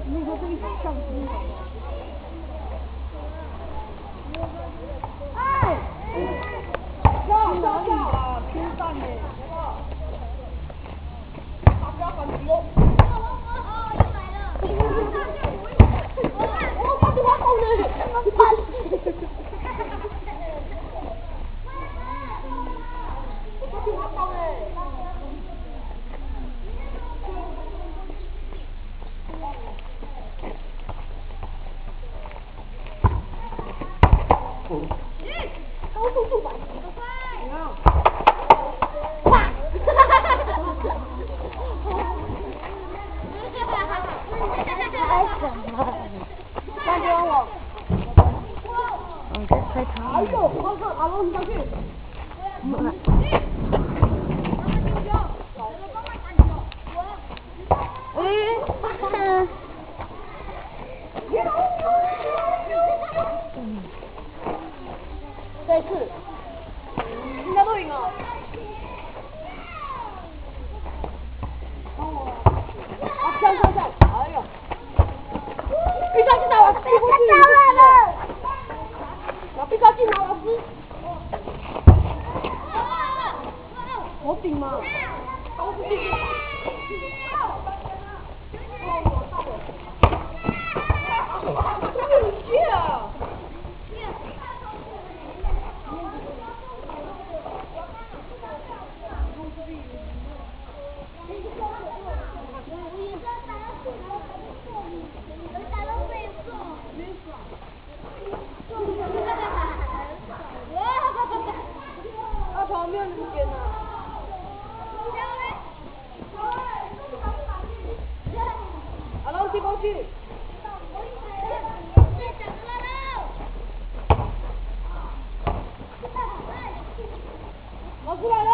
那个这一上心。哎，跳啊，偏上呢。不要反击哦。我把电话放那。高速速反，哇！太什么？感觉我。这太长了。哎呦，我靠，阿龙你上去。这次应该都赢了。上！哎呀！必须拿瓦斯过去！拿必须拿瓦斯！好顶吗？好顶！旁边那边呢？阿龙踢过去。我出来了。